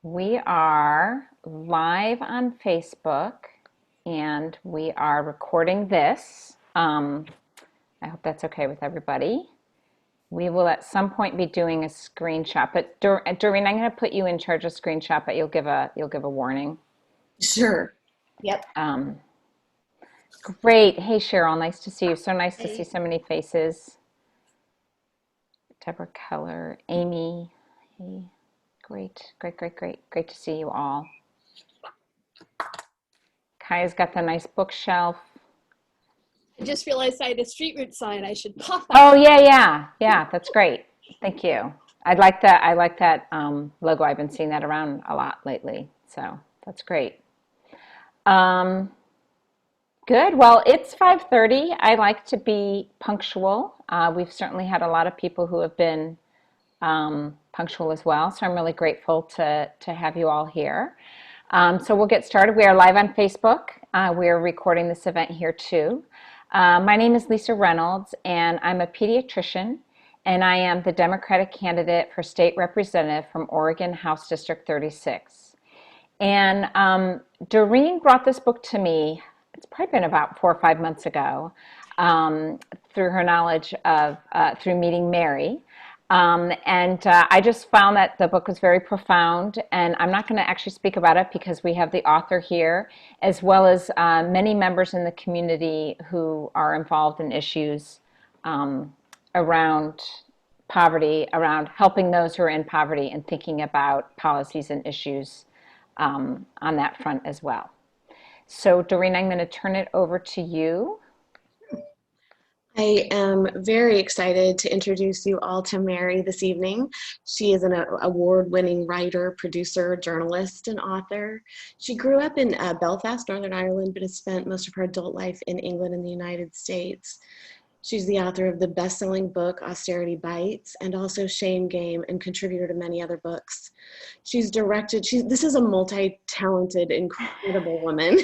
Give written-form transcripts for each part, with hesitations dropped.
We are live on Facebook and we are recording this. I hope that's okay with everybody. We will at some point be doing a screenshot, but Doreen, I'm going to put you in charge of screenshot, but you'll give a warning. Sure. Yep. Um, Great. Hey Cheryl, nice to see you. So nice to see Hey. so many faces. Deborah Keller, Amy. Hey, great to see you all. Kaya's got the nice bookshelf. I just realized I had a street route sign. I should pop that. Oh yeah. That's great. Thank you. I like that logo. I've been seeing that around a lot lately, so that's great. Um, Good. Well, it's 5:30. I like to be punctual. We've certainly had a lot of people who have been punctual as well, so I'm really grateful to have you all here. So we'll get started. We are live on Facebook. We are recording this event here too. My name is Lisa Reynolds, and I'm a pediatrician, and I am the Democratic candidate for state representative from Oregon House District 36. And Doreen brought this book to me, it's probably been about 4 or 5 months ago, through her knowledge of, through meeting Mary. And I just found that the book was very profound, and I'm not going to actually speak about it because we have the author here, as well as many members in the community who are involved in issues around poverty, around helping those who are in poverty and thinking about policies and issues on that front as well. So Doreen, I'm going to turn it over to you. I am very excited to introduce you all to Mary this evening. She is an award-winning writer, producer, journalist, and author. She grew up in Belfast, Northern Ireland, but has spent most of her adult life in England and the United States. She's the author of the best-selling book, Austerity Bites, and also Shame Game, and contributor to many other books. This is a multi-talented, incredible woman.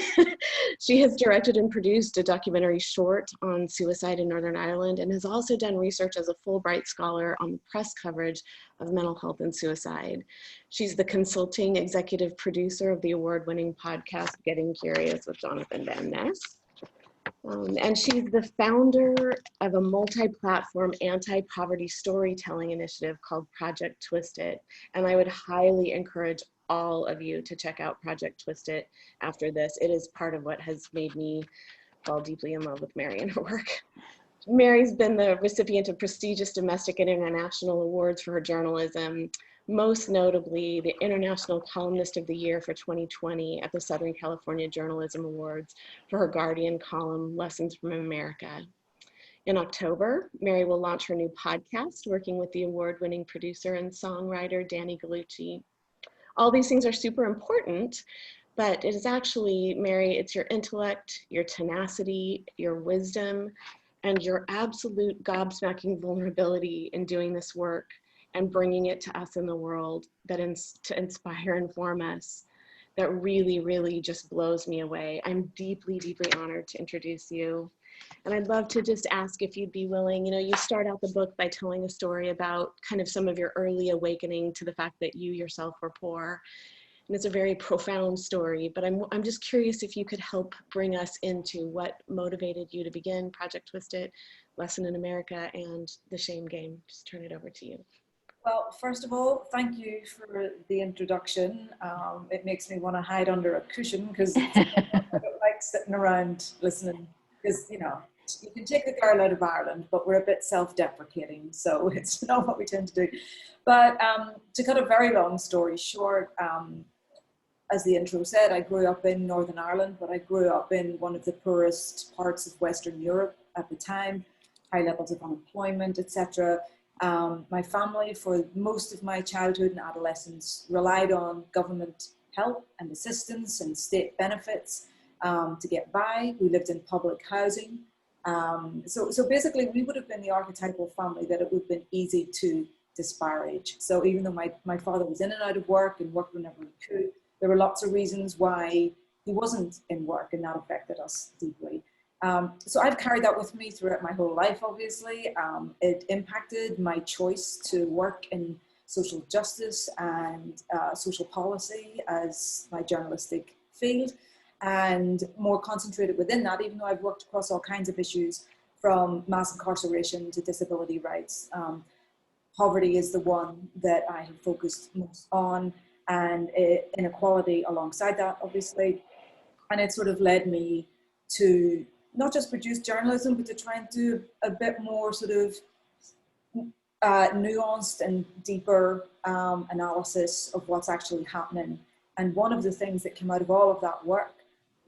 She has directed and produced a documentary short on suicide in Northern Ireland, and has also done research as a Fulbright scholar on the press coverage of mental health and suicide. She's the consulting executive producer of the award-winning podcast, Getting Curious with Jonathan Van Ness. And she's the founder of a multi-platform anti-poverty storytelling initiative called Project Twist It. And I would highly encourage all of you to check out Project Twist It after this. It is part of what has made me fall deeply in love with Mary and her work. Mary's been the recipient of prestigious domestic and international awards for her journalism, most notably the International Columnist of the Year for 2020 at the Southern California Journalism Awards for her Guardian column, Lessons from America. In October, Mary will launch her new podcast, working with the award-winning producer and songwriter, Danny Gallucci. All these things are super important, but it is actually, Mary, it's your intellect, your tenacity, your wisdom, and your absolute gobsmacking vulnerability in doing this work and bringing it to us in the world to inspire and inform us that really just blows me away. I'm deeply honored to introduce you. And I'd love to just ask if you'd be willing, you start out the book by telling a story about kind of some of your early awakening to the fact that you yourself were poor. And it's a very profound story, but I'm just curious if you could help bring us into what motivated you to begin Project Twist It, Lesson in America, and the Shame Game. Just turn it over to you. Well, first of all, thank you for the introduction. It makes me want to hide under a cushion because I don't like sitting around listening. Because, you can take the girl out of Ireland, but we're a bit self-deprecating, so it's not what we tend to do. But to cut a very long story short, as the intro said, I grew up in Northern Ireland, but I grew up in one of the poorest parts of Western Europe at the time, high levels of unemployment, etc. My family, for most of my childhood and adolescence, relied on government help and assistance and state benefits to get by. We lived in public housing. So basically, we would have been the archetypal family that it would have been easy to disparage. So even though my father was in and out of work and worked whenever he could, there were lots of reasons why he wasn't in work, and that affected us deeply. So I've carried that with me throughout my whole life, obviously. It impacted my choice to work in social justice and social policy as my journalistic field, and more concentrated within that, even though I've worked across all kinds of issues from mass incarceration to disability rights. Poverty is the one that I have focused most on, and inequality alongside that, obviously. And it sort of led me to not just produce journalism, but to try and do a bit more sort of nuanced and deeper analysis of what's actually happening. And one of the things that came out of all of that work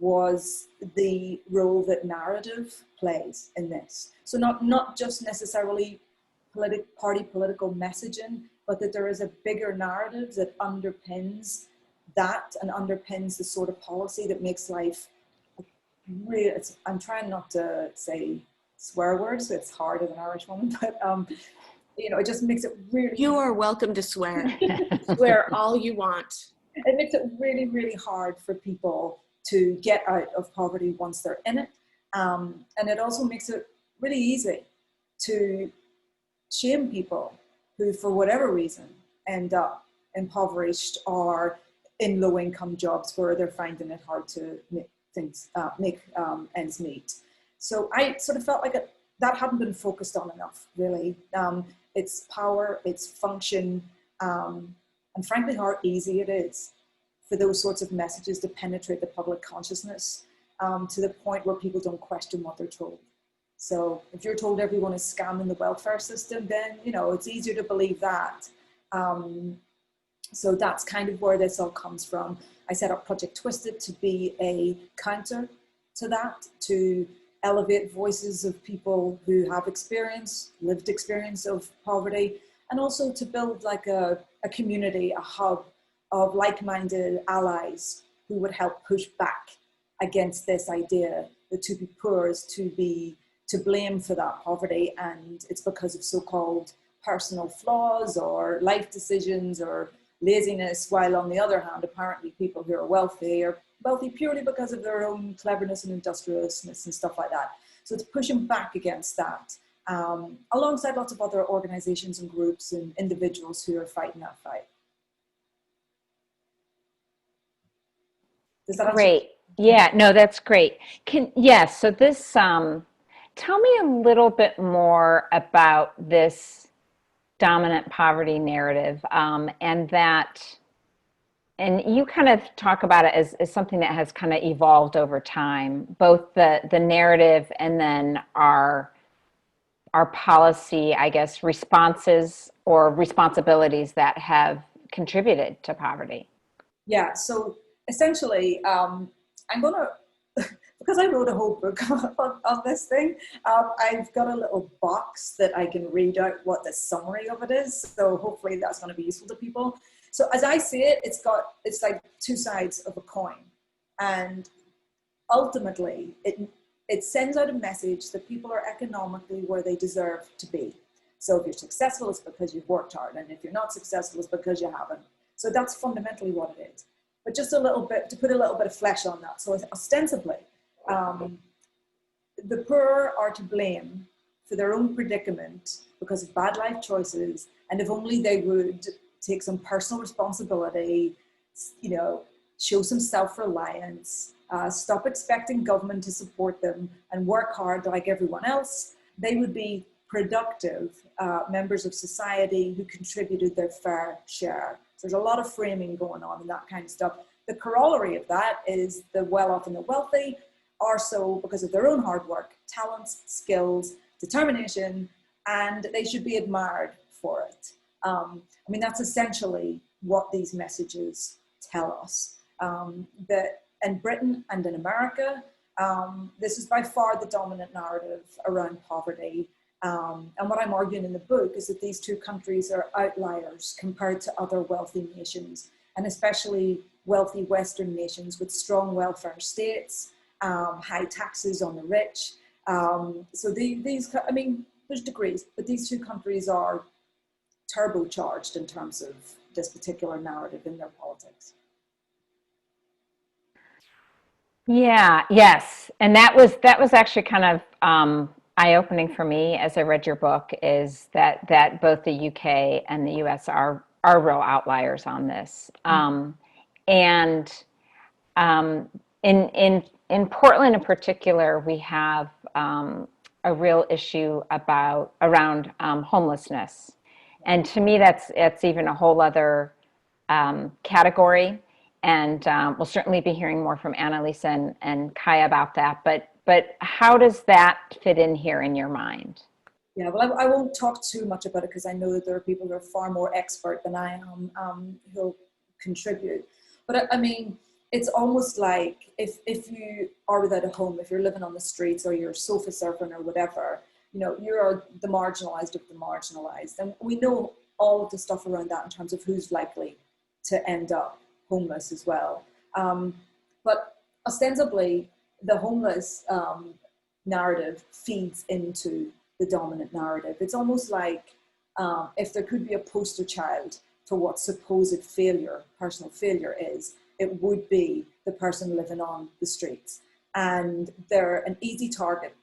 was the role that narrative plays in this. So not just necessarily party political messaging, but that there is a bigger narrative that underpins that and underpins the sort of policy that makes life real. I'm trying not to say swear words, so it's hard as an Irish woman, but you know, it just makes it really. You are welcome to swear. Swear all you want. It makes it really, really hard for people to get out of poverty once they're in it. And it also makes it really easy to shame people who, for whatever reason, end up impoverished or in low-income jobs where they're finding it hard to make ends meet. So I sort of felt like that hadn't been focused on enough, really. Its power, its function, and frankly how easy it is for those sorts of messages to penetrate the public consciousness to the point where people don't question what they're told. So if you're told everyone is scamming the welfare system, then, you know, it's easier to believe that. So that's kind of where this all comes from. I set up Project Twisted to be a counter to that, to elevate voices of people who have lived experience of poverty, and also to build like a community, a hub of like-minded allies who would help push back against this idea that to be poor is to blame for that poverty, and it's because of so-called personal flaws or life decisions or laziness, while on the other hand, apparently people who are wealthy purely because of their own cleverness and industriousness and stuff like that. So it's pushing back against that, alongside lots of other organizations and groups and individuals who are fighting that fight. Does that answer? Great. Yeah, no, that's great. Yes, so this, tell me a little bit more about this dominant poverty narrative, and you kind of talk about it as something that has kind of evolved over time, both the narrative and then our policy, I guess, responses or responsibilities that have contributed to poverty. Yeah, so essentially, I'm going to, because I wrote a whole book on this thing, I've got a little box that I can read out what the summary of it is. So hopefully that's going to be useful to people. So as I see it, it's like two sides of a coin. And ultimately, it sends out a message that people are economically where they deserve to be. So if you're successful, it's because you've worked hard. And if you're not successful, it's because you haven't. So that's fundamentally what it is. But just a little bit, to put a little bit of flesh on that. So ostensibly, the poor are to blame for their own predicament because of bad life choices. And if only they would take some personal responsibility, you know, show some self-reliance, stop expecting government to support them and work hard like everyone else, they would be productive members of society who contributed their fair share. So there's a lot of framing going on and that kind of stuff. The corollary of that is the well-off and the wealthy are so because of their own hard work, talents, skills, determination, and they should be admired for it. I mean, that's essentially what these messages tell us. That in Britain and in America, this is by far the dominant narrative around poverty. And what I'm arguing in the book is that these two countries are outliers compared to other wealthy nations, and especially wealthy Western nations with strong welfare states, high taxes on the rich. So these, I mean, there's degrees, but these two countries are turbocharged in terms of this particular narrative in their politics. Yeah, yes. And that was actually kind of eye-opening for me as I read your book, is that both the UK and the US are are real outliers on this. And in Portland in particular, we have a real issue around homelessness. And to me, that's even a whole other category. And we'll certainly be hearing more from Annalisa and Kaya about that. But how does that fit in here in your mind? Yeah, well, I won't talk too much about it because I know that there are people who are far more expert than I am who'll contribute. But I mean, it's almost like if you are without a home, if you're living on the streets or you're sofa surfing or whatever, you know, you're the marginalized of the marginalized. And we know all of the stuff around that in terms of who's likely to end up homeless as well. But ostensibly, the homeless narrative feeds into the dominant narrative. It's almost like if there could be a poster child for what supposed failure, personal failure is, it would be the person living on the streets. And they're an easy target,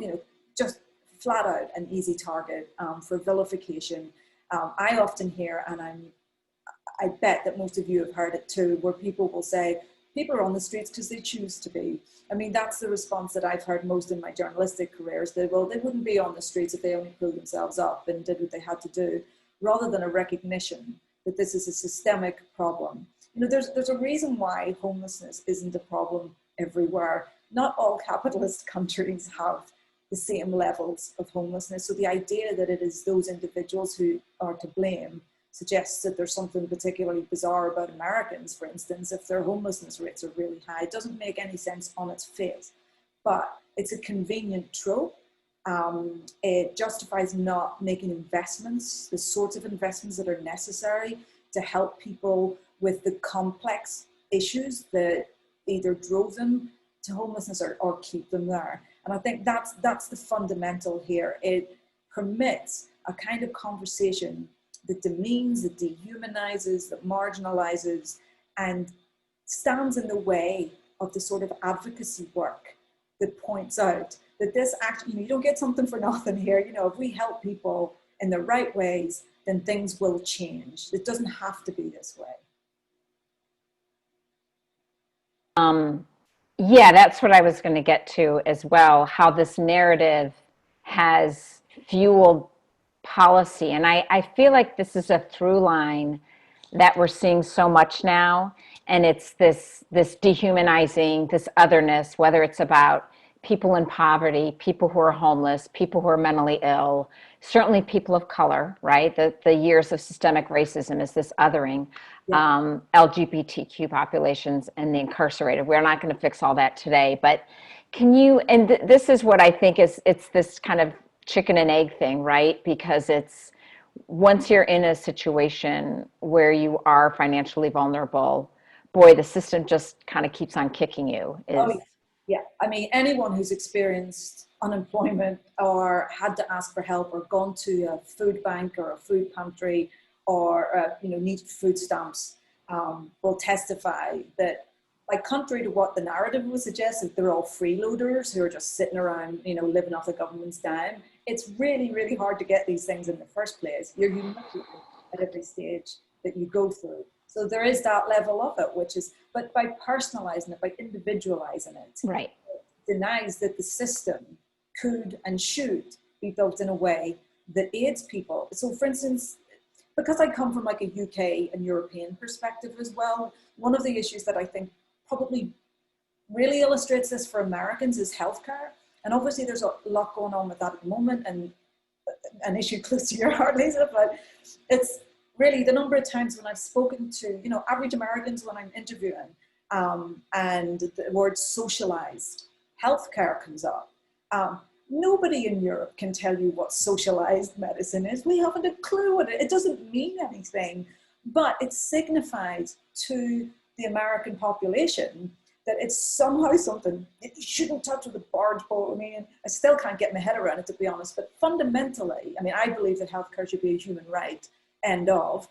you know, just flat out an easy target for vilification. I often hear, and I bet that most of you have heard it too, where people will say, people are on the streets because they choose to be. I mean, that's the response that I've heard most in my journalistic careers. That, well, they wouldn't be on the streets if they only pulled themselves up and did what they had to do, rather than a recognition that this is a systemic problem. You know, there's a reason why homelessness isn't a problem everywhere. Not all capitalist countries have the same levels of homelessness. So the idea that it is those individuals who are to blame suggests that there's something particularly bizarre about Americans, for instance, if their homelessness rates are really high. It doesn't make any sense on its face, but it's a convenient trope. It justifies not making investments, the sorts of investments that are necessary to help people with the complex issues that either drove them to homelessness or keep them there. And I think that's the fundamental here. It permits a kind of conversation that demeans, that dehumanizes, that marginalizes, and stands in the way of the sort of advocacy work that points out that this actually, you know, you don't get something for nothing here. You know, if we help people in the right ways, then things will change. It doesn't have to be this way. Yeah, that's what I was going to get to as well, how this narrative has fueled policy. And I feel like this is a through line that we're seeing so much now. And it's this dehumanizing, this otherness, whether it's about people in poverty, people who are homeless, people who are mentally ill, certainly people of color, right? The years of systemic racism is this othering. LGBTQ populations and the incarcerated. We're not going to fix all that today, but can you, and this is what I think is, it's this kind of chicken and egg thing, right? Because it's, once you're in a situation where you are financially vulnerable, boy, the system just kind of keeps on kicking you. Yeah, I mean, anyone who's experienced unemployment or had to ask for help or gone to a food bank or a food pantry or you know, needed food stamps will testify that, like, contrary to what the narrative would suggest, that they're all freeloaders who are just sitting around, you know, living off the government's dime. It's really, really hard to get these things in the first place. You're humiliated at every stage that you go through. So there is that level of it, which is, but by personalizing it, by individualizing it, right, it denies that the system could and should be built in a way that aids people. So for instance, because I come from like a UK and European perspective as well, one of the issues that I think probably really illustrates this for Americans is healthcare. And obviously there's a lot going on with that at the moment, and an issue close to your heart, Lisa, but it's really the number of times when I've spoken to, you know, average Americans when I'm interviewing, and the word socialized healthcare comes up. Nobody in Europe can tell you what socialized medicine is. We haven't a clue what it doesn't mean anything, but it signifies to the American population that it's somehow something that you shouldn't touch with a barge pole. I mean, I still can't get my head around it, to be honest, but fundamentally, I mean, I believe that healthcare should be a human right, end of.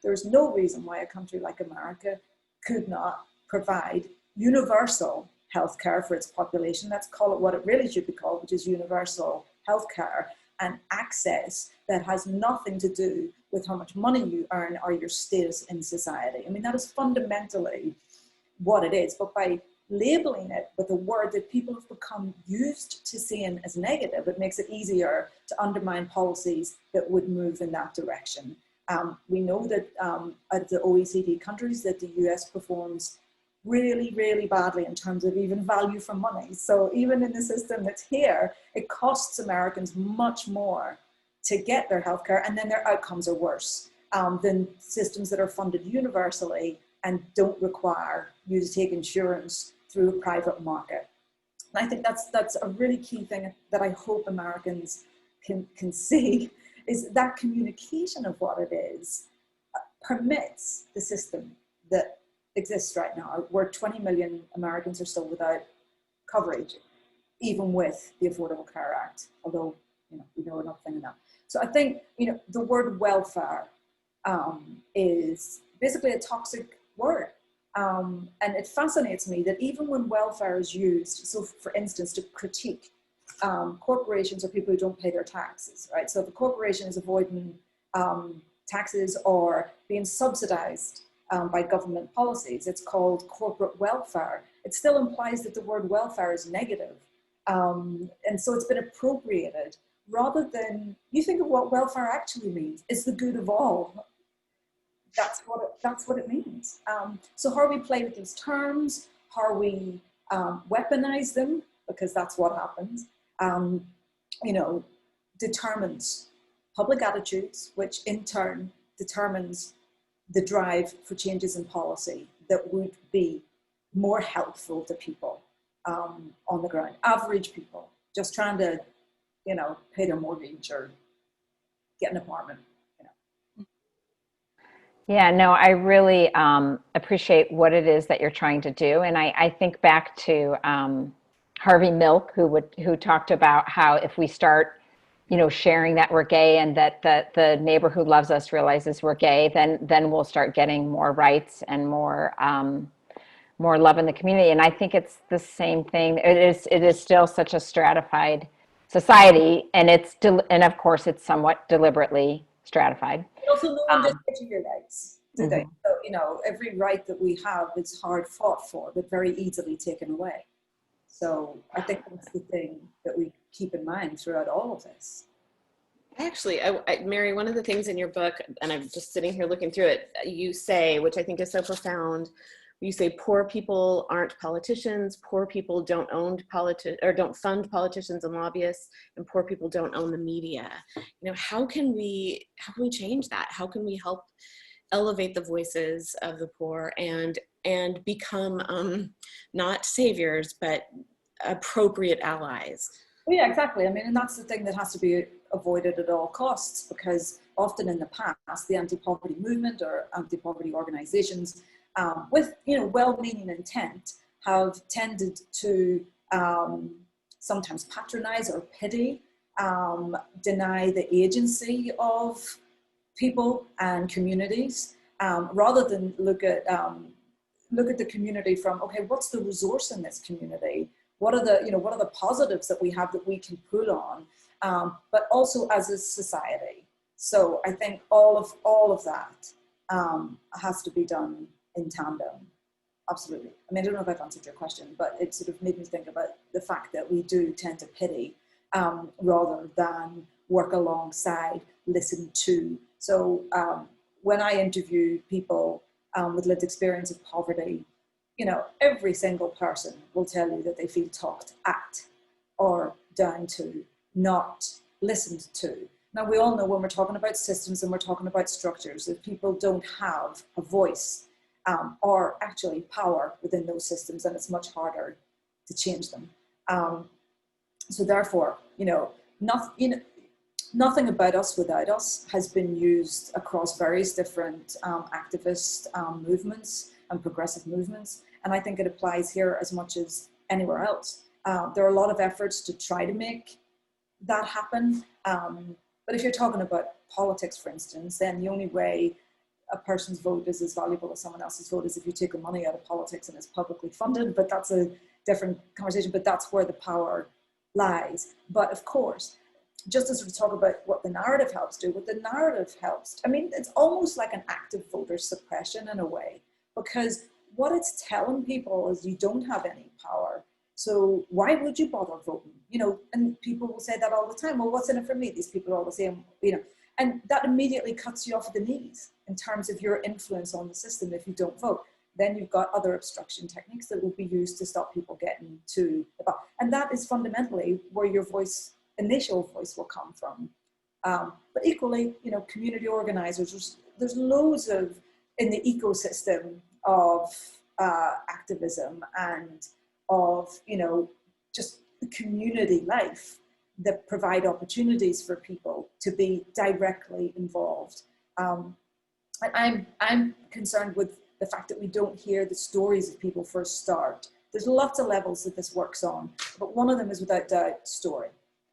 There's no reason why a country like America could not provide universal healthcare for its population. Let's call it what it really should be called, which is universal healthcare and access that has nothing to do with how much money you earn or your status in society. I mean, that is fundamentally what it is. But by labeling it with a word that people have become used to seeing as negative, it makes it easier to undermine policies that would move in that direction. We know that out of the OECD countries that the US performs really, really badly in terms of even value for money. So even in the system that's here, it costs Americans much more to get their healthcare, and then their outcomes are worse than systems that are funded universally and don't require you to take insurance through a private market. And I think that's a really key thing that I hope Americans can see, is that communication of what it is permits the system that exists right now, where 20 million Americans are still without coverage, even with the Affordable Care Act, although we know nothing in that. So I think the word welfare is basically a toxic word. And it fascinates me that even when welfare is used, so for instance, to critique corporations or people who don't pay their taxes, right? So if a corporation is avoiding taxes or being subsidized by government policies, it's called corporate welfare. It still implies that the word welfare is negative. And so it's been appropriated rather than, you think of what welfare actually means. It's the good of all. That's what it means. So how we play with these terms, how we weaponize them, because that's what happens, determines public attitudes, which in turn determines the drive for changes in policy that would be more helpful to people on the ground, average people, just trying to, pay their mortgage or get an apartment. Yeah, no, I really appreciate what it is that you're trying to do. And I think back to Harvey Milk, who talked about how if we start, sharing that we're gay and that the neighbor who loves us realizes we're gay, then we'll start getting more rights and more love in the community. And I think it's the same thing. It is still such a stratified society, and and of course it's somewhat deliberately stratified. Also, no one does get to your rights, do they? So, every right that we have is hard fought for, but very easily taken away. So I think that's the thing that we keep in mind throughout all of this. Actually, Mary, one of the things in your book, and I'm just sitting here looking through it, you say, which I think is so profound, you say poor people aren't politicians, poor people don't fund politicians and lobbyists, and poor people don't own the media. How can we change that? How can we help elevate the voices of the poor and become not saviors, but appropriate allies? Well, yeah, exactly. I mean, and that's the thing that has to be avoided at all costs, because often in the past, the anti-poverty movement or anti-poverty organizations with well-meaning intent have tended to sometimes patronize or pity, deny the agency of people and communities, rather than look at the community from, okay, what's the resource in this community? What are the positives that we have that we can pull on, but also as a society. So I think all of that has to be done in tandem. Absolutely. I mean, I don't know if I've answered your question, but it sort of made me think about the fact that we do tend to pity rather than work alongside, listen to. So when I interview people with lived experience of poverty, every single person will tell you that they feel talked at or down to, not listened to. Now, we all know when we're talking about systems and we're talking about structures, that people don't have a voice or actually power within those systems, and it's much harder to change them. So therefore, nothing about us without us has been used across various different activist movements and progressive movements. And I think it applies here as much as anywhere else. There are a lot of efforts to try to make that happen. But if you're talking about politics, for instance, then the only way a person's vote is as valuable as someone else's vote is if you take the money out of politics and it's publicly funded. But that's a different conversation, but that's where the power lies. But of course, just as we talk about what the narrative helps do, what the narrative helps, I mean, it's almost like an active voter suppression in a way, because what it's telling people is you don't have any power. So why would you bother voting? You know, and people will say that all the time. Well, what's in it for me? These people are all the same, you know, and that immediately cuts you off at the knees in terms of your influence on the system if you don't vote. Then you've got other obstruction techniques that will be used to stop people getting to the ballot. And that is fundamentally where your voice, initial voice, will come from. But equally, you know, community organizers, there's loads of, in the ecosystem of activism and of, you know, just community life that provide opportunities for people to be directly involved. And I'm concerned with the fact that we don't hear the stories of people first start. There's lots of levels that this works on, but one of them is without doubt story.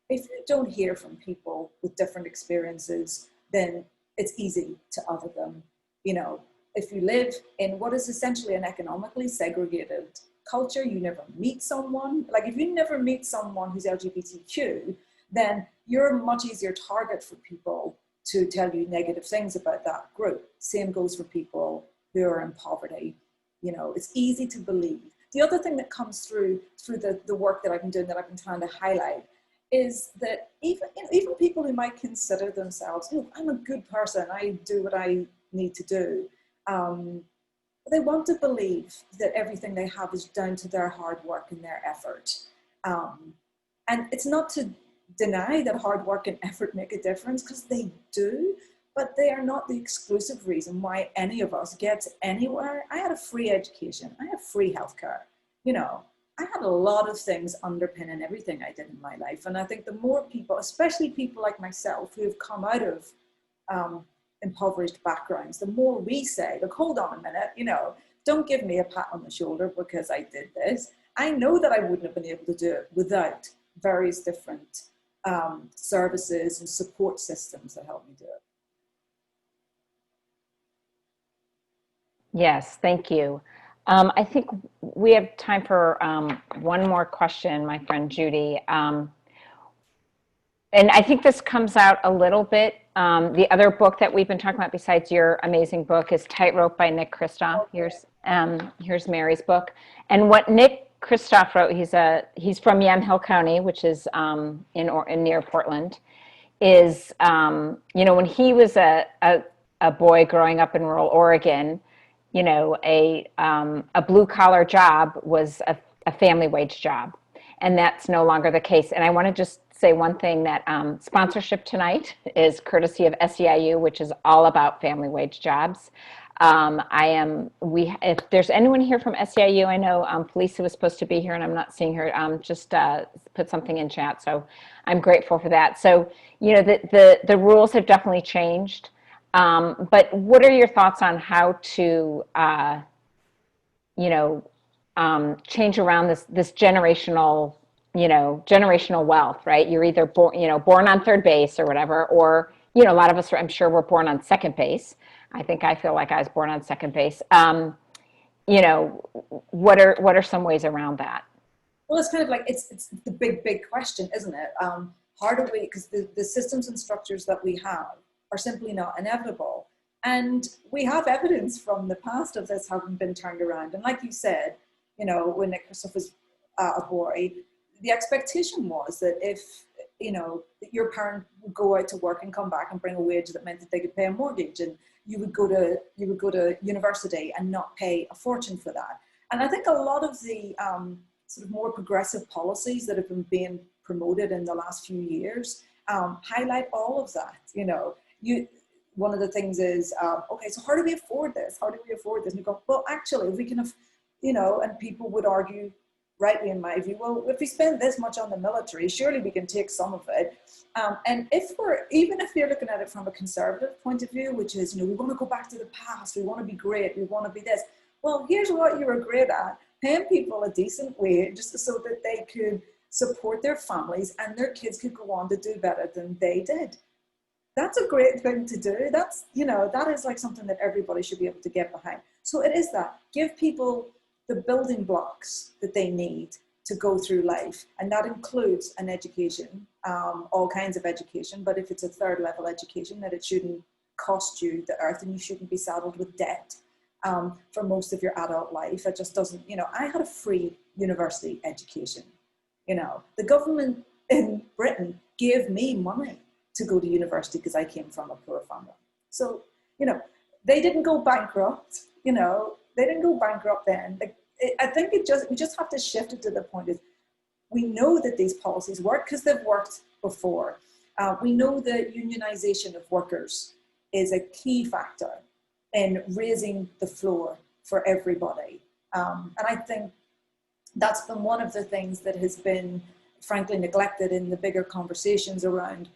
If you don't hear from people with different experiences, then it's easy to other them. You know, if you live in what is essentially an economically segregated culture, you never meet someone. Like if you never meet someone who's LGBTQ, then you're a much easier target for people to tell you negative things about that group. Same goes for people who are in poverty. You know, it's easy to believe. The other thing that comes through the work that I've been doing, that I've been trying to highlight, is that even people who might consider themselves, you know, I'm a good person, I do what I need to do, they want to believe that everything they have is down to their hard work and their effort. And it's not to deny that hard work and effort make a difference, because they do, but they are not the exclusive reason why any of us gets anywhere. I had a free education, I have free healthcare, you know, I had a lot of things underpinning everything I did in my life. And I think the more people, especially people like myself who have come out of impoverished backgrounds, the more we say, look, hold on a minute, you know, don't give me a pat on the shoulder because I did this. I know that I wouldn't have been able to do it without various different services and support systems that help me do it. Yes, thank you. I think we have time for one more question, my friend Judy. And I think this comes out a little bit. The other book that we've been talking about besides your amazing book is Tightrope by Nick Kristof. Here's Mary's book. And what Nick Kristof wrote, he's from Yamhill County, which is in near Portland, is, you know, when he was a boy growing up in rural Oregon, you know, a blue collar job was a family wage job. And that's no longer the case. And I want to just say one thing, that sponsorship tonight is courtesy of SEIU, which is all about family wage jobs. If there's anyone here from SEIU, I know Felicia was supposed to be here and I'm not seeing her, just put something in chat. So I'm grateful for that. So, you know, the rules have definitely changed. But what are your thoughts on how to, you know, change around this generational, you know, generational wealth, right? You're either born on third base or whatever, or, you know, a lot of us, I'm sure, were born on second base. I feel like I was born on second base. You know, what are some ways around that? Well, it's kind of like, it's the big question, isn't it? How do we, because the systems and structures that we have are simply not inevitable. And we have evidence from the past of this having been turned around. And like you said, you know, when Nick Kristof was a boy, the expectation was that if, you know, your parent would go out to work and come back and bring a wage that meant that they could pay a mortgage, and you would go to university and not pay a fortune for that. And I think a lot of the sort of more progressive policies that have been being promoted in the last few years highlight all of that. You know, one of the things is, okay, so how do we afford this? How do we afford this? And you go, well, actually, if we can, you know, and people would argue, rightly in my view, well, if we spend this much on the military, surely we can take some of it. And even if you're looking at it from a conservative point of view, which is, you know, we want to go back to the past, we want to be great, we want to be this. Well, here's what you were great at: paying people a decent wage just so that they could support their families and their kids could go on to do better than they did. That's a great thing to do. That's, you know, that is like something that everybody should be able to get behind. So it is that. Give people the building blocks that they need to go through life. And that includes an education, all kinds of education. But if it's a third level education, that it shouldn't cost you the earth and you shouldn't be saddled with debt for most of your adult life. It just doesn't, I had a free university education. The government in Britain gave me money to go to university because I came from a poor family. So, they didn't go bankrupt, they didn't go bankrupt then. I think we just have to shift it to the point is we know that these policies work because they've worked before. We know that unionization of workers is a key factor in raising the floor for everybody. And I think that's been one of the things that has been frankly neglected in the bigger conversations around,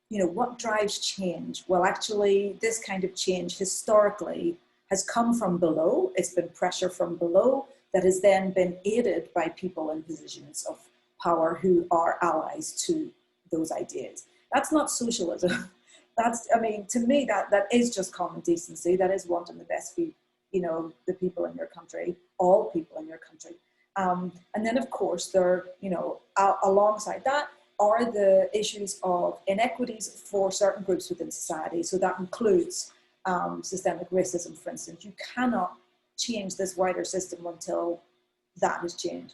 what drives change? Well, actually, this kind of change historically has come from below. It's been pressure from below that has then been aided by people in positions of power who are allies to those ideas. That's not socialism. To me, that is just common decency. That is wanting the best for, the people in your country, all people in your country. And then, of course, there, alongside that are the issues of inequities for certain groups within society. So that includes systemic racism, for instance. You cannot change this wider system until that has changed.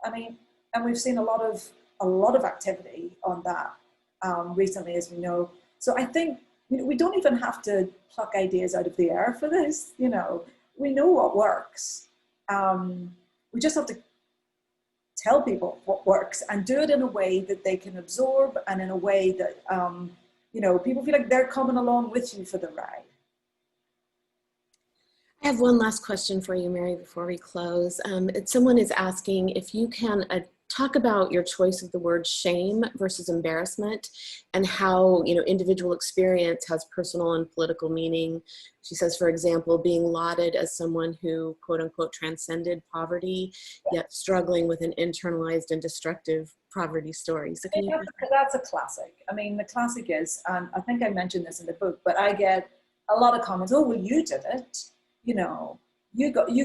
And we've seen a lot of activity on that recently, as we know. So I think we don't even have to pluck ideas out of the air for this. We know what works. We just have to tell people what works and do it in a way that they can absorb and in a way that, people feel like they're coming along with you for the ride. I have one last question for you, Mary, before we close. Someone is asking if you can talk about your choice of the word shame versus embarrassment and how, individual experience has personal and political meaning. She says, for example, being lauded as someone who, quote unquote, transcended poverty, yet struggling with an internalized and destructive poverty story. So can you... That's a classic. The classic is, and I think I mentioned this in the book, but I get a lot of comments, oh, well, you did it. You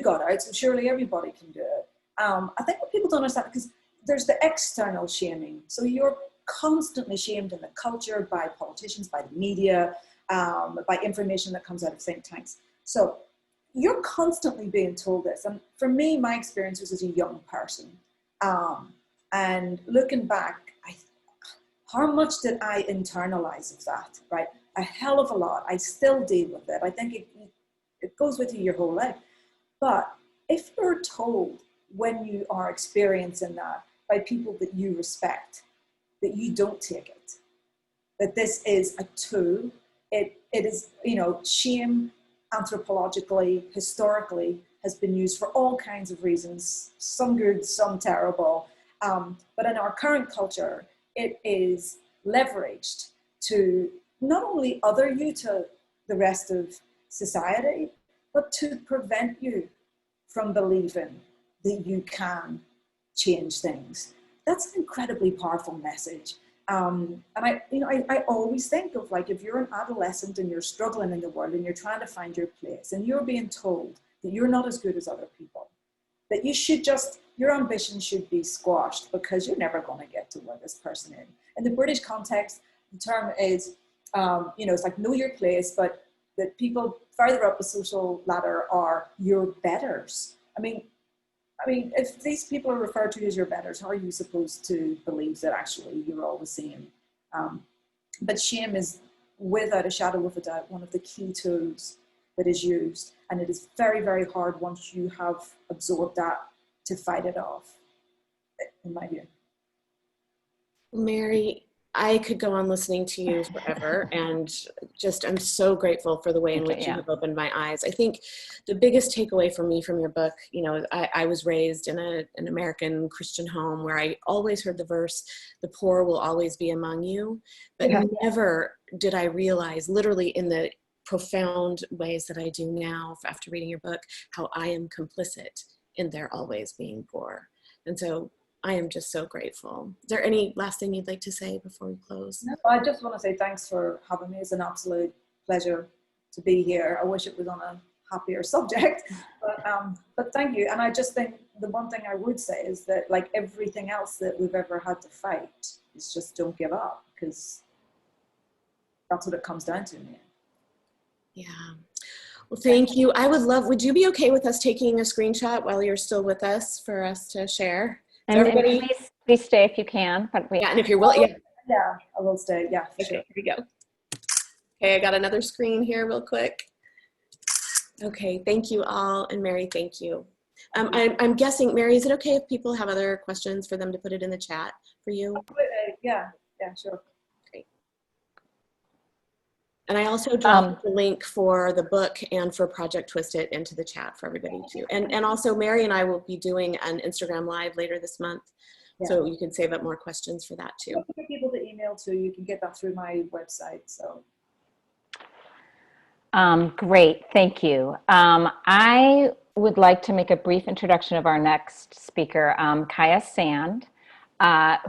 got out, so surely everybody can do it. I think what people don't understand, because there's the external shaming. So you're constantly shamed in the culture by politicians, by the media, by information that comes out of think tanks. So you're constantly being told this. And for me, my experience was as a young person. And looking back, how much did I internalize of that, right? A hell of a lot. I still deal with it. I think it goes with you your whole life. But if you're told when you are experiencing that by people that you respect, that you don't take it, that this is a tool, it is, shame anthropologically, historically, has been used for all kinds of reasons, some good, some terrible. But in our current culture, it is leveraged to not only other you to the rest of society, but to prevent you from believing that you can change things. That's an incredibly powerful message. And I always think of, like, if you're an adolescent and you're struggling in the world and you're trying to find your place and you're being told that you're not as good as other people, that you should your ambition should be squashed because you're never going to get to where this person is. In the British context, the term is, it's like know your place, but that people further up the social ladder are your betters. If these people are referred to as your betters, how are you supposed to believe that actually you're all the same? But shame is, without a shadow of a doubt, one of the key tools that is used. And it is very, very hard once you have absorbed that to fight it off, in my view. Mary, I could go on listening to you forever, and I'm so grateful for the way in which you have opened my eyes. I think the biggest takeaway for me from your book, I was raised in an American Christian home where I always heard the verse, the poor will always be among you, but never did I realize, literally in the profound ways that I do now after reading your book, how I am complicit in their always being poor. And so I am just so grateful. Is there any last thing you'd like to say before we close? No, I just want to say thanks for having me. It's an absolute pleasure to be here. I wish it was on a happier subject. But thank you. And I just think the one thing I would say is that like everything else that we've ever had to fight is just don't give up, because that's what it comes down to in the end. Yeah. Well, thank you. Would you be okay with us taking a screenshot while you're still with us for us to share? So And everybody, please stay if you can. But yeah, and if you're willing, yeah. Yeah, I will stay. Yeah, for Okay, sure. here we go. Okay, I got another screen here real quick. Okay, thank you all, and Mary, thank you. I'm guessing, Mary, is it okay if people have other questions for them to put it in the chat for you? Yeah, sure. Great. And I also dropped the link for the book and for Project Twist It into the chat for everybody too. And also Mary and I will be doing an Instagram Live later this month. Yeah. So you can save up more questions for that too. For people to email to, you can get that through my website. So. Great, thank you. I would like to make a brief introduction of our next speaker, Kaya Sand,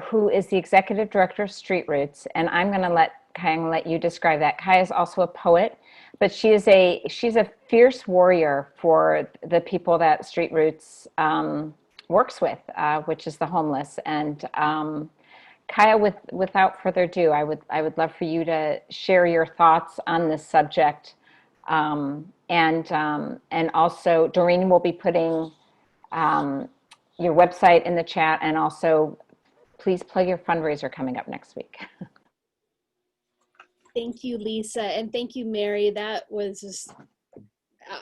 who is the Executive Director of Street Roots, and I'm going to let you describe that. Kaya is also a poet, but she's a fierce warrior for the people that Street Roots works with, which is the homeless. And Kaya, without further ado, I would love for you to share your thoughts on this subject. And also Doreen will be putting your website in the chat, and also please plug your fundraiser coming up next week. Thank you, Lisa, and thank you, Mary. That was just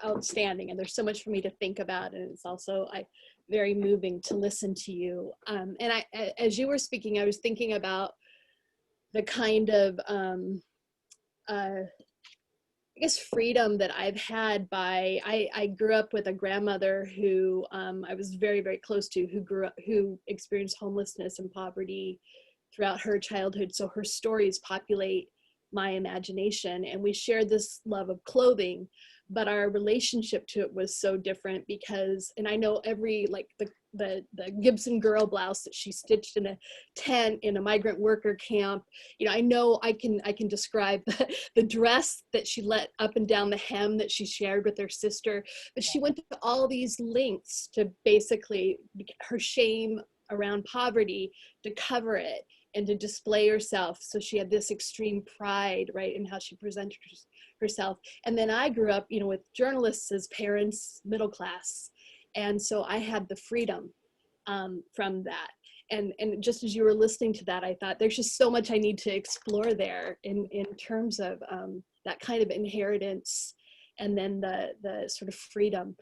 outstanding, and there's so much for me to think about, and it's also very moving to listen to you. And as you were speaking, I was thinking about the kind of I guess freedom that I've had by, I grew up with a grandmother who I was very, very close to, who experienced homelessness and poverty throughout her childhood. So her stories populate my imagination, and we shared this love of clothing, but our relationship to it was so different because, and I know every, like the Gibson girl blouse that she stitched in a tent in a migrant worker camp, you know I can describe the dress that she let up and down the hem that she shared with her sister, but she went to all these lengths to basically, her shame around poverty, to cover it and to display herself. So she had this extreme pride, right, in how she presented herself. And then I grew up, with journalists as parents, middle class. And so I had the freedom from that. And just as you were listening to that, I thought there's just so much I need to explore there in terms of that kind of inheritance and then the sort of freedom.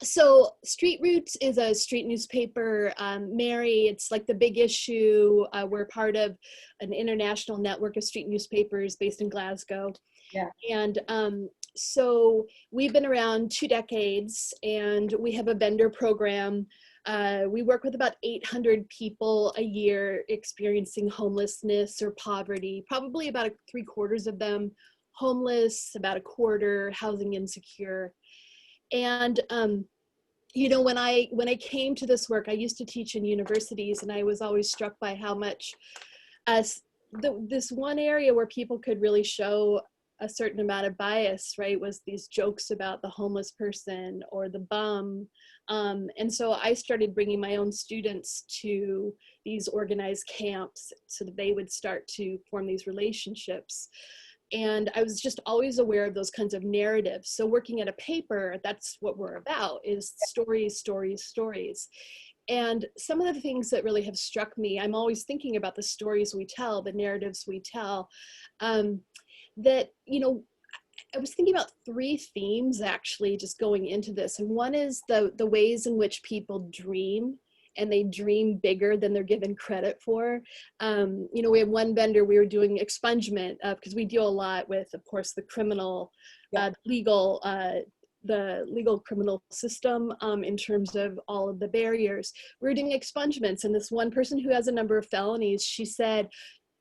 So Street Roots is a street newspaper. Mary, it's like the Big Issue. We're part of an international network of street newspapers based in Glasgow. Yeah. And so we've been around 2 decades, and we have a vendor program. We work with about 800 people a year experiencing homelessness or poverty, probably about 3/4 of them homeless, about 1/4 housing insecure. And when I came to this work, I used to teach in universities, and I was always struck by how much this one area where people could really show a certain amount of bias, right, was these jokes about the homeless person or the bum. And so I started bringing my own students to these organized camps so that they would start to form these relationships. And I was just always aware of those kinds of narratives. So working at a paper, that's what we're about, is stories, stories, stories. And some of the things that really have struck me, I'm always thinking about the stories we tell, the narratives we tell, that, I was thinking about 3 themes actually just going into this. And one is the ways in which people dream, and they dream bigger than they're given credit for. We had one vendor, we were doing expungement because we deal a lot with, of course, the criminal, the legal criminal system in terms of all of the barriers. We were doing expungements, and this one person who has a number of felonies, she said,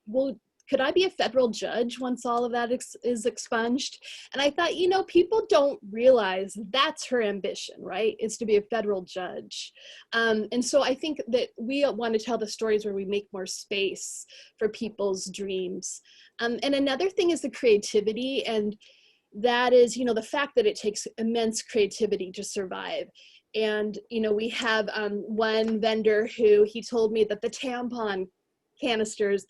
well, could I be a federal judge once all of that is expunged? And I thought, people don't realize that's her ambition, right? Is to be a federal judge. And so I think that we want to tell the stories where we make more space for people's dreams. And another thing is the creativity. And that is, you know, the fact that it takes immense creativity to survive. And, you know, we have one vendor who, he told me that the tampon canister is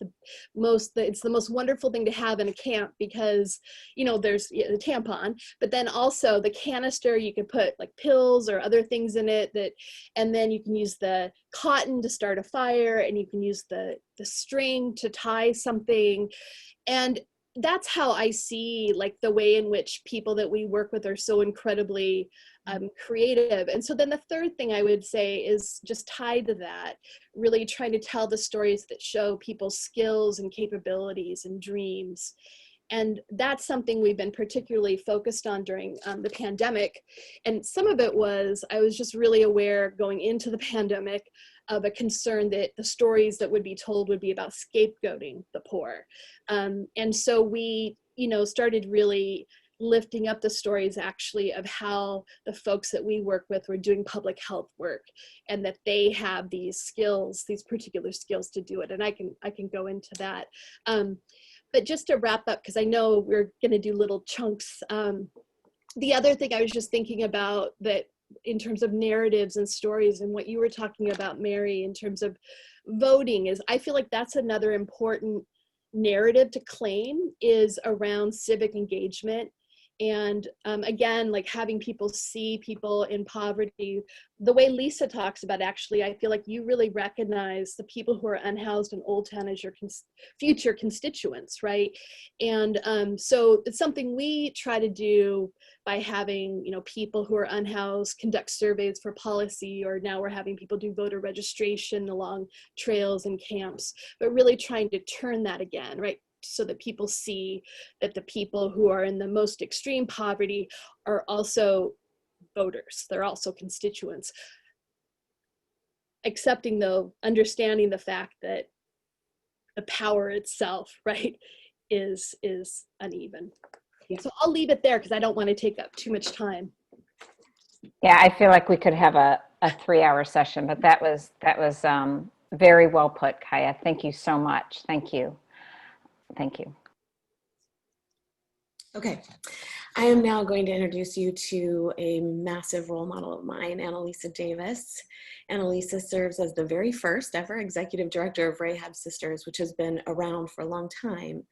it's the most wonderful thing to have in a camp, because, you know, there's the tampon, but then also the canister, you can put like pills or other things in it, and then you can use the cotton to start a fire, and you can use the string to tie something. And that's how I see like the way in which people that we work with are so incredibly creative. And so then the third thing I would say is just tied to that, really trying to tell the stories that show people's skills and capabilities and dreams. And that's something we've been particularly focused on during the pandemic. And some of it was, I was just really aware going into the pandemic of a concern that the stories that would be told would be about scapegoating the poor. And so we, you know, started really lifting up the stories actually of how the folks that we work with were doing public health work, and that they have these skills, these particular skills to do it. And I can go into that. But just to wrap up, because I know we're going to do little chunks. The other thing I was just thinking about, that in terms of narratives and stories, and what you were talking about, Mary, in terms of voting, is I feel like that's another important narrative to claim, is around civic engagement. And again, like having people see people in poverty, the way Lisa talks about, actually, I feel like you really recognize the people who are unhoused in Old Town as your future constituents, right? And so it's something we try to do by having, you know, people who are unhoused conduct surveys for policy, or now we're having people do voter registration along trails and camps, but really trying to turn that again, right? So that people see that the people who are in the most extreme poverty are also voters, they're also constituents. Accepting, though, understanding the fact that the power itself, right, is uneven. Yeah. So I'll leave it there because I don't want to take up too much time. Yeah, I feel like we could have a 3-hour session, but that was very well put, Kaya. Thank you so much. Thank you. Thank you. Okay, I am now going to introduce you to a massive role model of mine, Annalisa Davis. Annalisa serves as the very first ever executive director of Rahab Sisters, which has been around for a long time,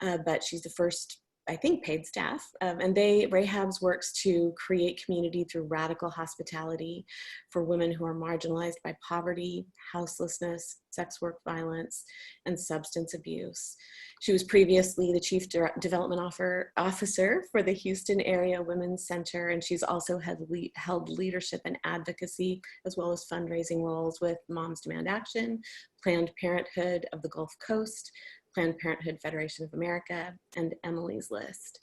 but she's the first, I think, paid staff. And Rahab's works to create community through radical hospitality for women who are marginalized by poverty, houselessness, sex work violence, and substance abuse. She was previously the Chief Development Officer for the Houston Area Women's Center, and she's also held leadership and advocacy, as well as fundraising roles with Moms Demand Action, Planned Parenthood of the Gulf Coast, Planned Parenthood Federation of America, and Emily's List.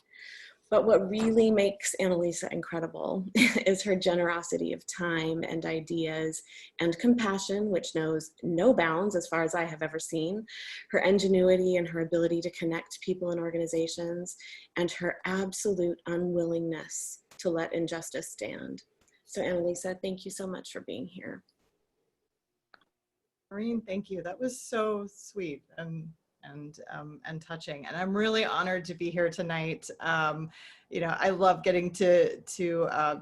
But what really makes Annalisa incredible is her generosity of time and ideas and compassion, which knows no bounds as far as I have ever seen, her ingenuity and her ability to connect people and organizations, and her absolute unwillingness to let injustice stand. So Annalisa, thank you so much for being here. Doreen, thank you. That was so sweet and touching, and I'm really honored to be here tonight. You know, I love getting to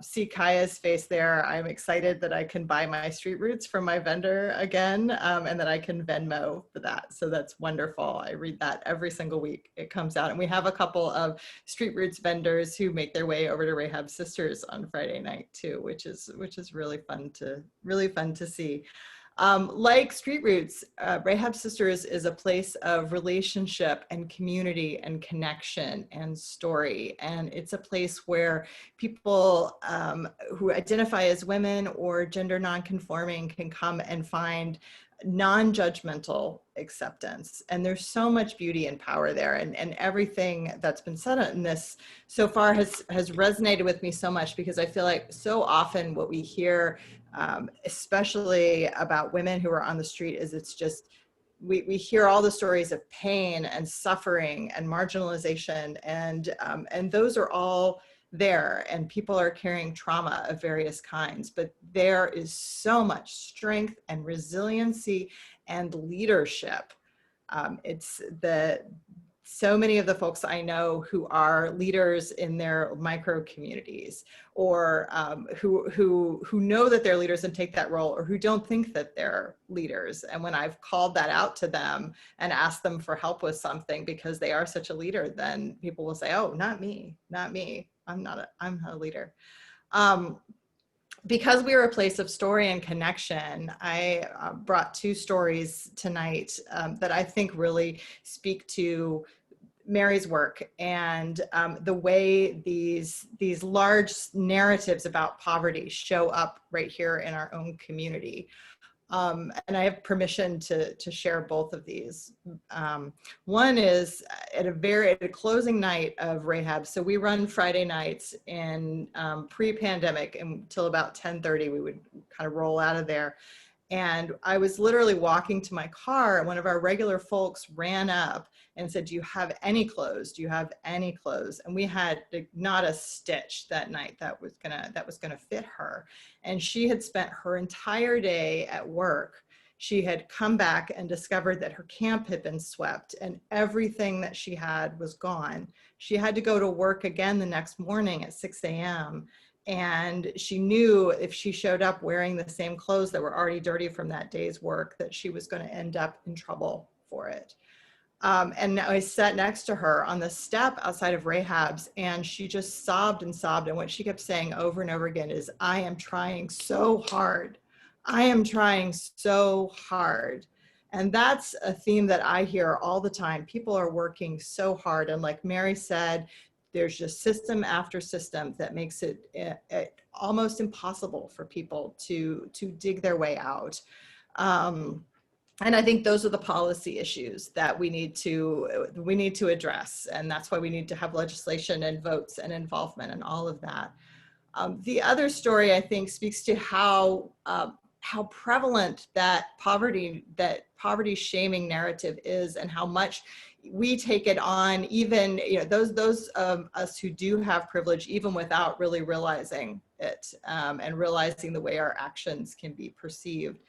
see Kaya's face there. I'm excited that I can buy my street roots from my vendor again, and that I can Venmo for that. So that's wonderful. I read that every single week it comes out, and we have a couple of street roots vendors who make their way over to Rahab Sisters on Friday night too, which is really fun to see. Like Street Roots, Rahab Sisters is a place of relationship and community and connection and story. And it's a place where people who identify as women or gender nonconforming can come and find non-judgmental acceptance. And there's so much beauty and power there. And everything that's been said in this so far has resonated with me so much, because I feel like so often what we hear, especially about women who are on the street, is it's just, we hear all the stories of pain and suffering and marginalization, and those are all there, and people are carrying trauma of various kinds, but there is so much strength and resiliency and leadership. It's so many of the folks I know who are leaders in their micro communities, or who know that they're leaders and take that role, or who don't think that they're leaders. And when I've called that out to them and asked them for help with something because they are such a leader, then people will say, "Oh, not me, not me. I'm not a leader." Because we are a place of story and connection, I brought two stories tonight that I think really speak to Mary's work and the way these large narratives about poverty show up right here in our own community. And I have permission to share both of these. One is at a closing night of Rahab. So we run Friday nights in pre-pandemic until about 10:30. We would kind of roll out of there. And I was literally walking to my car, and one of our regular folks ran up and said, "Do you have any clothes? Do you have any clothes?" And we had not a stitch that night that was gonna fit her. And she had spent her entire day at work. She had come back and discovered that her camp had been swept and everything that she had was gone. She had to go to work again the next morning at 6 a.m. And she knew if she showed up wearing the same clothes that were already dirty from that day's work, that she was going to end up in trouble for it. And I sat next to her on the step outside of Rahab's, and she just sobbed and sobbed. And what she kept saying over and over again is, "I am trying so hard. I am trying so hard." And that's a theme that I hear all the time. People are working so hard. And like Mary said, there's just system after system that makes it almost impossible for people to dig their way out. And I think those are the policy issues that we need to address. And that's why we need to have legislation and votes and involvement and all of that. The other story, I think, speaks to how prevalent that poverty shaming narrative is, and how much we take it on, even those of us who do have privilege, even without really realizing it, and realizing the way our actions can be perceived.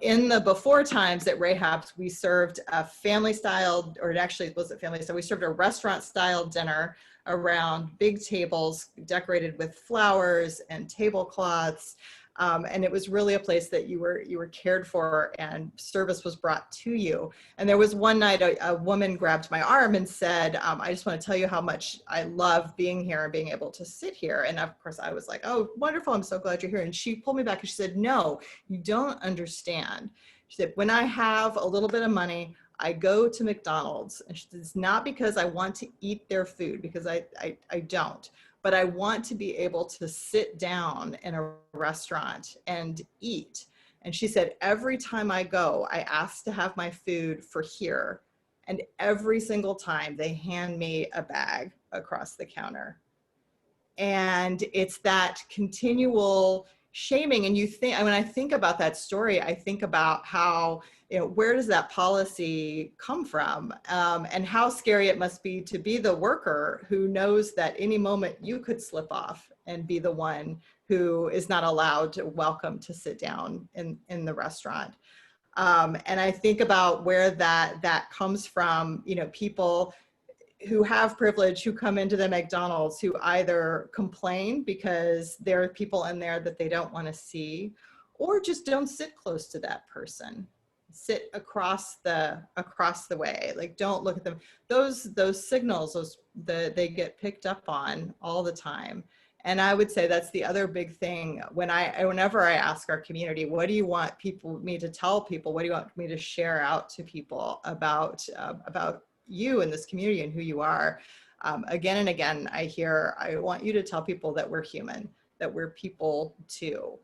In the before times at Rahab's, we served a family style, or it actually wasn't family style, we served a restaurant style dinner around big tables decorated with flowers and tablecloths. And it was really a place that you were cared for, and service was brought to you. And there was one night a woman grabbed my arm and said, "I just want to tell you how much I love being here and being able to sit here." And of course I was like, "Oh, wonderful, I'm so glad you're here." And she pulled me back and she said, "No, you don't understand." She said, "When I have a little bit of money, I go to McDonald's. And she said, it's not because I want to eat their food, because I don't. But I want to be able to sit down in a restaurant and eat." And she said, "Every time I go, I ask to have my food for here. And every single time they hand me a bag across the counter." And it's that continual shaming. And when I think about that story, I think about how, where does that policy come from? And how scary it must be to be the worker who knows that any moment you could slip off and be the one who is not allowed to welcome to sit down in the restaurant. And I think about where that comes from, people who have privilege, who come into the McDonald's, who either complain because there are people in there that they don't want to see, or just don't sit close to that person. Sit across the way, like don't look at them. Those signals, they get picked up on all the time. And I would say that's the other big thing. Whenever I ask our community, what do you want me to tell people? What do you want me to share out to people about you in this community and who you are? Again and again, I hear, "I want you to tell people that we're human, that we're people too."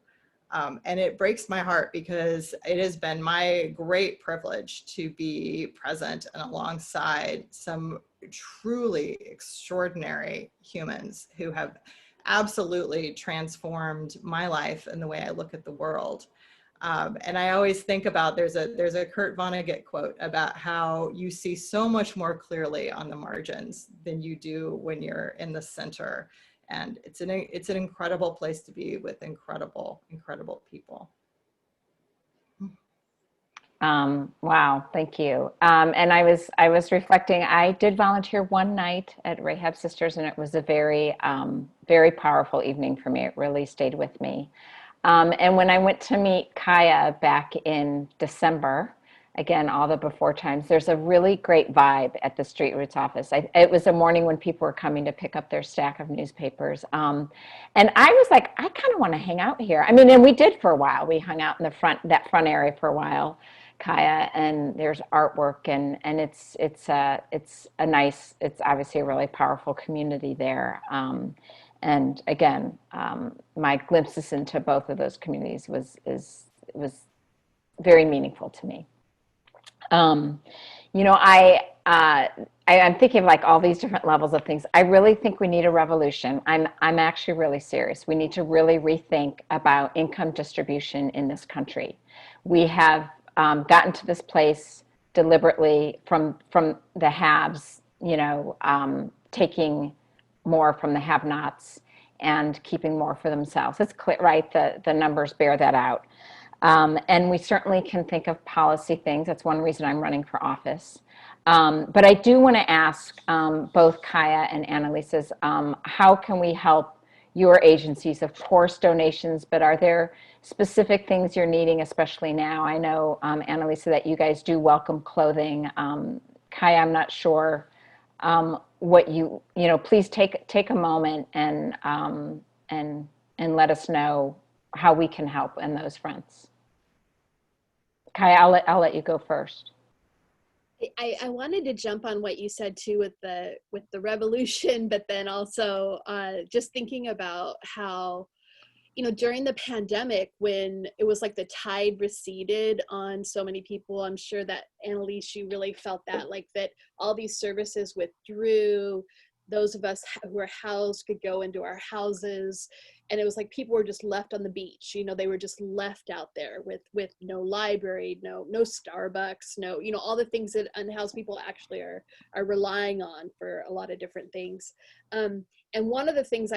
And it breaks my heart, because it has been my great privilege to be present and alongside some truly extraordinary humans who have absolutely transformed my life and the way I look at the world. And I always think about, there's a Kurt Vonnegut quote about how you see so much more clearly on the margins than you do when you're in the center. And it's an incredible place to be with incredible people. Wow, thank you. And I was reflecting. I did volunteer one night at Rahab Sisters, and it was a very powerful evening for me. It really stayed with me. And when I went to meet Kaya back in December, again, all the before times, there's a really great vibe at the Street Roots office. It was a morning when people were coming to pick up their stack of newspapers. And I was like, I kind of want to hang out here. I mean, and we did for a while. We hung out in that front area for a while, Kaya, and there's artwork, and it's a nice, it's obviously a really powerful community there. And again, my glimpses into both of those communities was very meaningful to me. Um, you know, I'm thinking of like all these different levels of things. I really think we need a revolution. I'm actually really serious. We need to really rethink about income distribution in this country. We have gotten to this place deliberately from the haves, taking more from the have-nots and keeping more for themselves. It's clear, right? The numbers bear that out. And we certainly can think of policy things. That's one reason I'm running for office. But I do want to ask both Kaya and Annalisa's, how can we help your agencies? Of course, donations, but are there specific things you're needing, especially now? I know, Annalisa, that you guys do welcome clothing. Kaya, I'm not sure what please take a moment and let us know how we can help in those fronts. Kaya, I'll let you go first. I wanted to jump on what you said too with the revolution, but then also just thinking about how, during the pandemic, when it was like the tide receded on so many people, I'm sure that Annalise, you really felt that, like that all these services withdrew. Those of us who were housed could go into our houses, and it was like people were just left on the beach. They were just left out there with no library, no Starbucks, no, all the things that unhoused people actually are relying on for a lot of different things. And one of the things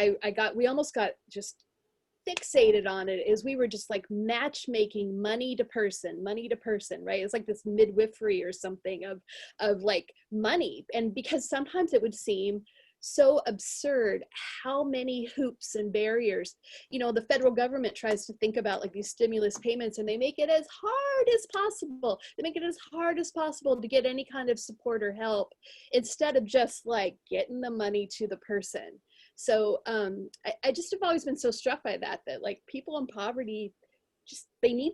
we almost got just fixated on it is we were just like matchmaking money to person, right? It's like this midwifery or something of like money. And because sometimes it would seem so absurd how many hoops and barriers, the federal government tries to think about, like these stimulus payments, and they make it as hard as possible. They make it as hard as possible to get any kind of support or help, instead of just like getting the money to the person. So I just have always been so struck by that like people in poverty, just they need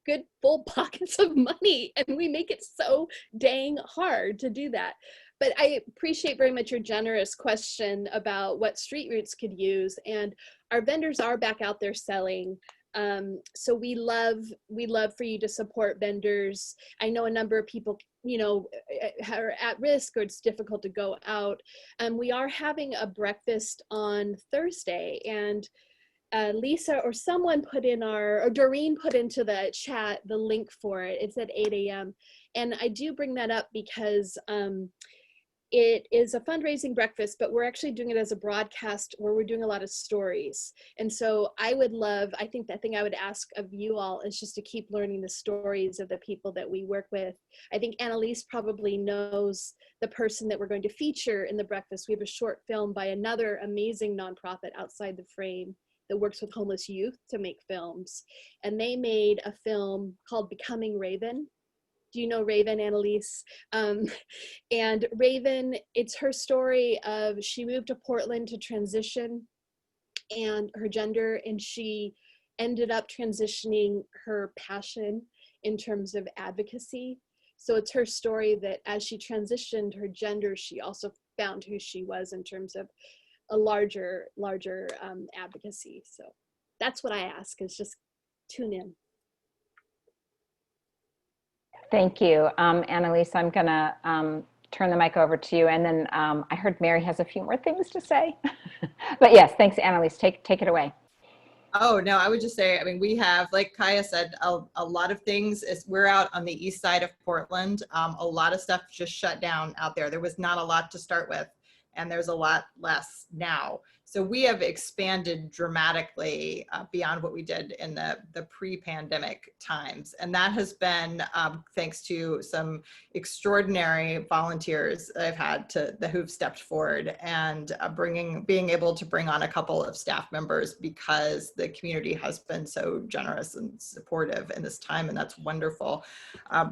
good full pockets of money, and we make it so dang hard to do that. But I appreciate very much your generous question about what Street Roots could use, and our vendors are back out there selling. So we love for you to support vendors. I know a number of people, are at risk, or it's difficult to go out. We are having a breakfast on Thursday, and Lisa or someone or Doreen put into the chat the link for it. It's at 8 a.m. And I do bring that up because it is a fundraising breakfast, but we're actually doing it as a broadcast where we're doing a lot of stories. And so I think the thing I would ask of you all is just to keep learning the stories of the people that we work with. I think Annalise probably knows the person that we're going to feature in the breakfast. We have a short film by another amazing nonprofit, Outside the Frame, that works with homeless youth to make films. And they made a film called Becoming Raven. Do you know Raven, Annalise? And Raven, it's her story of, she moved to Portland to transition and her gender, and she ended up transitioning her passion in terms of advocacy. So it's her story that as she transitioned her gender, she also found who she was in terms of a larger advocacy. So that's what I ask, is just tune in. Thank you. Annalise, I'm going to turn the mic over to you. And then I heard Mary has a few more things to say. But yes, thanks, Annalise. Take it away. Oh, no, I would just say, we have, like Kaya said, a lot of things. We're out on the east side of Portland. A lot of stuff just shut down out there. There was not a lot to start with, and there's a lot less now. So we have expanded dramatically beyond what we did in the pre-pandemic times. And that has been thanks to some extraordinary volunteers I've had who've stepped forward and being able to bring on a couple of staff members because the community has been so generous and supportive in this time, and that's wonderful.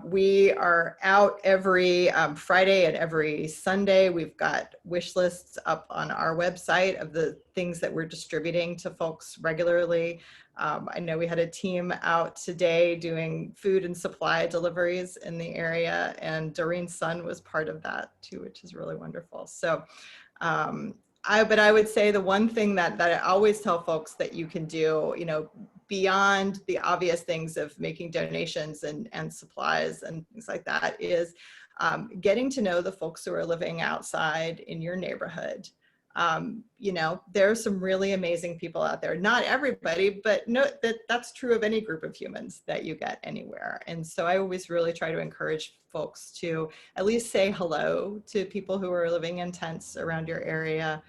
We are out every Friday and every Sunday. We've got wish lists up on our website of the things that we're distributing to folks regularly. I know we had a team out today doing food and supply deliveries in the area, and Doreen's son was part of that too, which is really wonderful. So but I would say the one thing that I always tell folks that you can do, beyond the obvious things of making donations and supplies and things like that, is getting to know the folks who are living outside in your neighborhood. There's some really amazing people out there. Not everybody, but that's true of any group of humans that you get anywhere. And so I always really try to encourage folks to at least say hello to people who are living in tents around your area.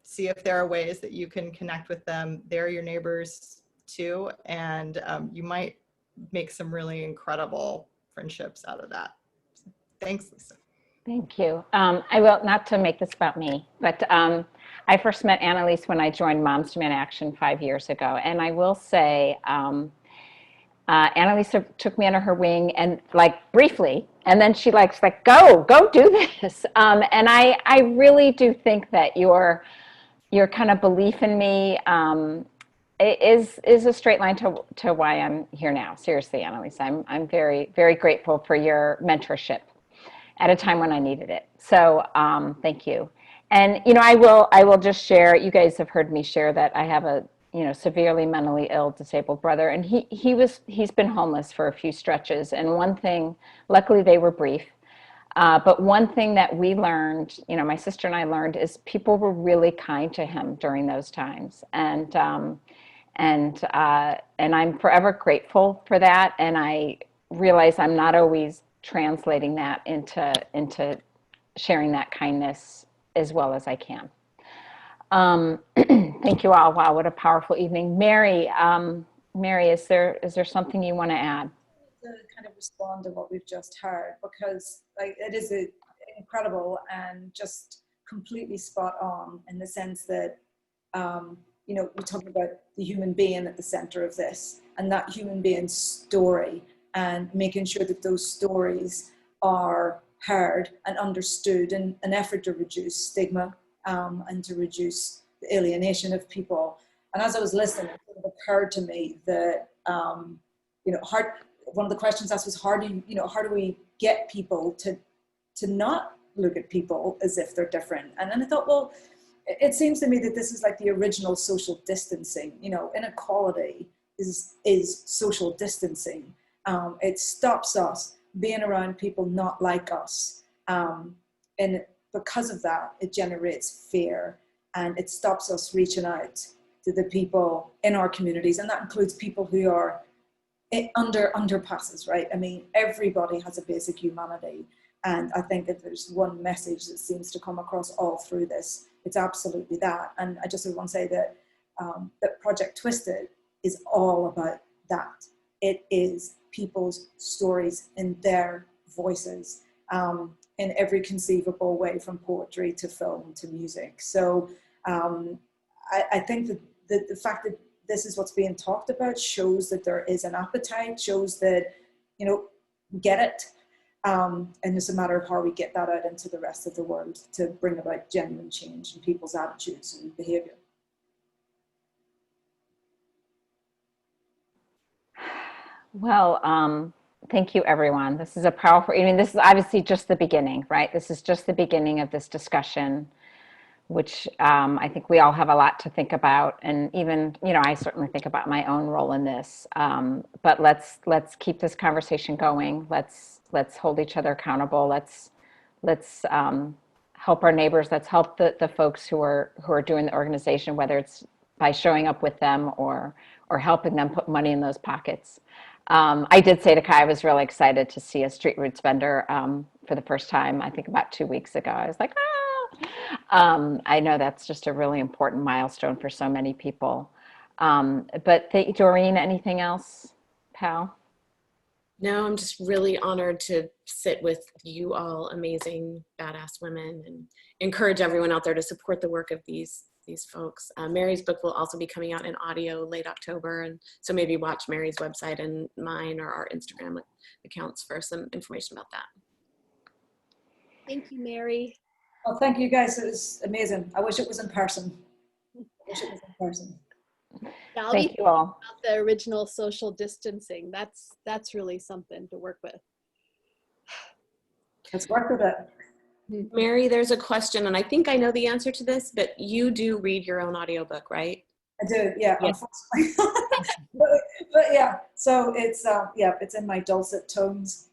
See if there are ways that you can connect with them. They're your neighbors too, and you might make some really incredible friendships out of that. So, thanks, Lisa. Thank you. I will, not to make this about me, but I first met Annalise when I joined Moms Demand Action 5 years ago. And I will say, Annalise took me under her wing and briefly, and then she go do this. And I really do think that your kind of belief in me is a straight line to why I'm here now. Seriously, Annalise, I'm very, very grateful for your mentorship at a time when I needed it. So thank you. And I will just share. You guys have heard me share that I have a severely mentally ill disabled brother, and he's been homeless for a few stretches. And one thing, luckily they were brief, but one thing that we learned, my sister and I learned, is people were really kind to him during those times, and I'm forever grateful for that. And I realize I'm not always translating that into sharing that kindness as well as I can. Thank you all. Wow, what a powerful evening. Mary, is there something you want to add? To kind of respond to what we've just heard, because it is incredible and just completely spot on in the sense that we're talking about the human being at the center of this, and that human being's story, and making sure that those stories are heard and understood in an effort to reduce stigma and to reduce the alienation of people. And as I was listening, it sort of occurred to me that one of the questions asked was, how do we get people to not look at people as if they're different? And then I thought, well, it seems to me that this is like the original social distancing. Inequality is social distancing. It stops us being around people not like us. And because of that, it generates fear, and it stops us reaching out to the people in our communities. And that includes people who are under underpasses, right? I mean, everybody has a basic humanity. And I think if there's one message that seems to come across all through this, it's absolutely that. And I just want to say that that Project Twisted is all about that. It is people's stories in their voices, in every conceivable way, from poetry to film to music. So I think that the fact that this is what's being talked about shows that there is an appetite, shows that, get it. And it's a matter of how we get that out into the rest of the world to bring about genuine change in people's attitudes and behavior. Well, thank you, everyone. This is a powerful, this is obviously just the beginning, right? This is just the beginning of this discussion, which I think we all have a lot to think about. And even, I certainly think about my own role in this. But let's keep this conversation going. Let's hold each other accountable. Let's help our neighbors. Let's help the folks who are doing the organization, whether it's by showing up with them or helping them put money in those pockets. I did say to Kai, I was really excited to see a Street Roots vendor for the first time, I think about 2 weeks ago. I was like, I know that's just a really important milestone for so many people. But Doreen, anything else, pal? No, I'm just really honored to sit with you all amazing, badass women and encourage everyone out there to support the work of these folks. Mary's book will also be coming out in audio late October. And so maybe watch Mary's website and mine or our Instagram accounts for some information about that. Thank you, Mary. Well, thank you guys. It was amazing. I wish it was in person. I wish it was in person. Yeah, I'll be Thank you all. about the original social distancing. That's really something to work with. It's worth it. Mary, there's a question, and I think I know the answer to this, but you do read your own audiobook, right? I do, yeah, Yeah. unfortunately. but yeah, so it's in my dulcet tones.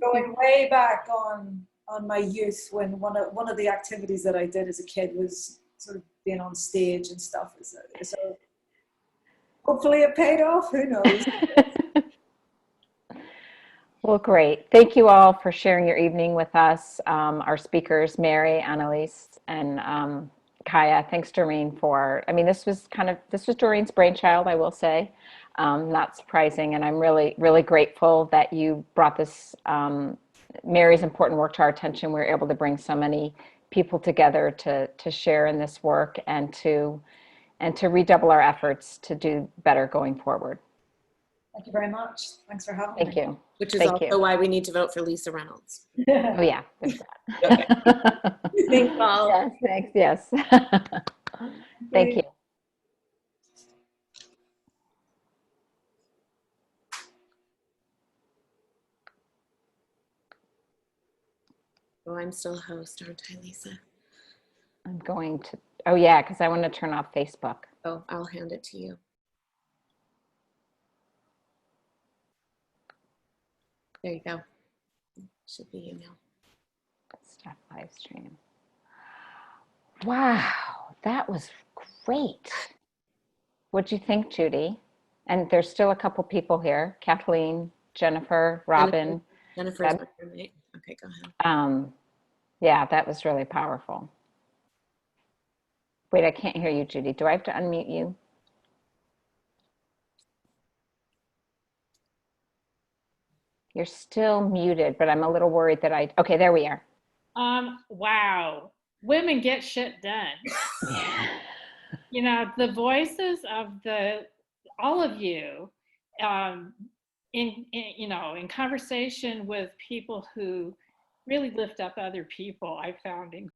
Going way back on my youth, when one of the activities that I did as a kid was sort of being on stage and stuff. So hopefully it paid off. Who knows? Well, great. Thank you all for sharing your evening with us. Our speakers, Mary, Annalise, and Kaya. Thanks, Doreen, this was Doreen's brainchild, I will say. Not surprising. And I'm really, really grateful that you brought this, Mary's important work to our attention. We were able to bring so many people together to share in this work and to redouble our efforts to do better going forward. Thank you very much. Thanks for having Thank me. you. Which is Thank also you. why we need to vote for Lisa Reynolds. Oh yeah, there's that. Thanks, all. Yes, thanks, yes. Thank you. Oh, I'm still a host, aren't I, Lisa? I'm going to, oh yeah, because I want to turn off Facebook. Oh, I'll hand it to you. There you go. Should be you now. Stop live stream. Wow, that was great. What'd you think, Judy? And there's still a couple people here. Kathleen, Jennifer, Robin. Jennifer's Deb. my roommate. Okay, go ahead. Yeah, that was really powerful. Wait, I can't hear you, Judy. Do I have to unmute you? You're still muted, but I'm a little worried that okay, there we are. Wow. Women get shit done. You know, the voices of all of you, in conversation with people who really lift up other people, I found